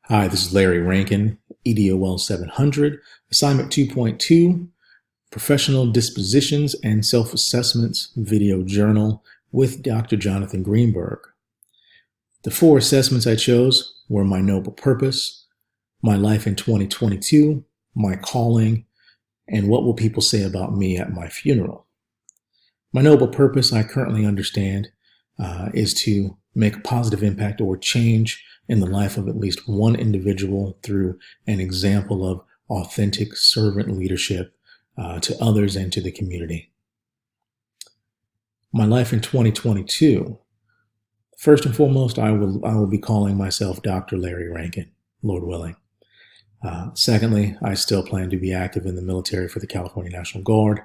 Hi, this is Larry Rankin, EDOL 700, Assignment 2.2, Professional Dispositions and Self-Assessments Video Journal with Dr. Jonathan Greenberg. The four assessments I chose were my noble purpose, my life in 2022, my calling, and what will people say about me at my funeral. My noble purpose, I currently understand, is to make a positive impact or change in the life of at least one individual through an example of authentic servant leadership to others and to the community. My life in 2022, first and foremost, I will be calling myself Dr. Larry Rankin, Lord willing. Secondly, I still plan to be active in the military for the California National Guard.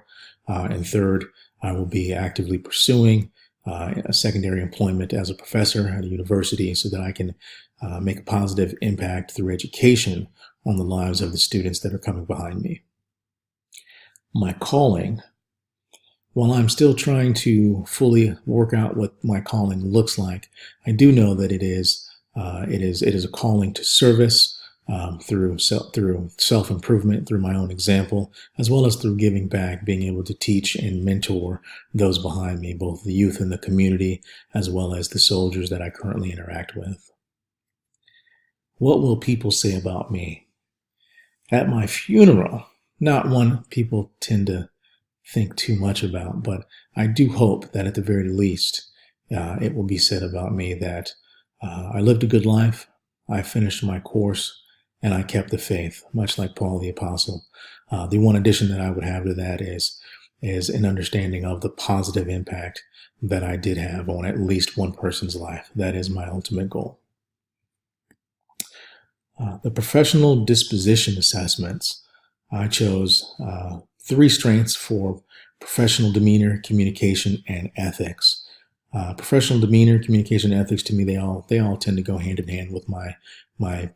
And third, I will be actively pursuing a secondary employment as a professor at a university so that I can make a positive impact through education on the lives of the students that are coming behind me. My calling, while I'm still trying to fully work out what my calling looks like, I do know that it is a calling to service, through self-improvement, through my own example, as well as through giving back, being able to teach and mentor those behind me, both the youth in the community, as well as the soldiers that I currently interact with. What will people say about me? At my funeral, not one people tend to think too much about, but I do hope that at the very least, it will be said about me that I lived a good life, I finished my course, and I kept the faith, much like Paul the Apostle. The one addition that I would have to that is an understanding of the positive impact that I did have on at least one person's life. That is my ultimate goal. The professional disposition assessments, I chose 3 strengths for professional demeanor, communication, and ethics. Professional demeanor, communication, ethics, to me, they all tend to go hand in hand with my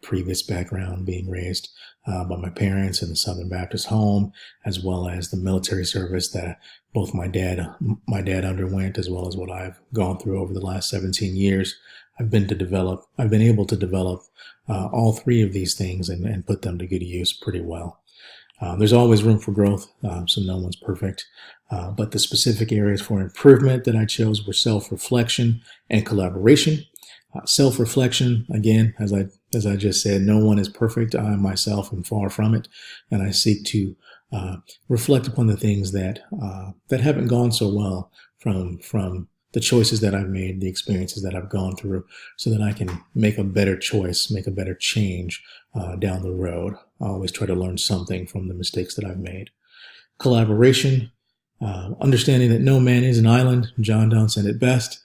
previous background, being raised by my parents in the Southern Baptist home, as well as the military service that both my dad underwent, as well as what I've gone through over the last 17 years. I've been able to develop all 3 of these things and put them to good use pretty well. There's always room for growth, so no one's perfect. But the specific areas for improvement that I chose were self-reflection and collaboration. Self-reflection, again, as I just said, no one is perfect. I myself am far from it, and I seek to reflect upon the things that haven't gone so well from the choices that I've made, the experiences that I've gone through, so that I can make a better choice, make a better change down the road. I always try to learn something from the mistakes that I've made. Collaboration, understanding that no man is an island. John Donne said it best.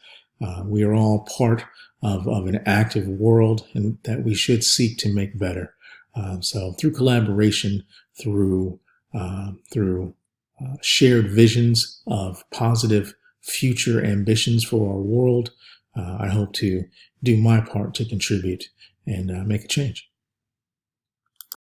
We are all part of an active world, and that we should seek to make better. So through collaboration, through shared visions of positive future ambitions for our world, I hope to do my part to contribute and make a change.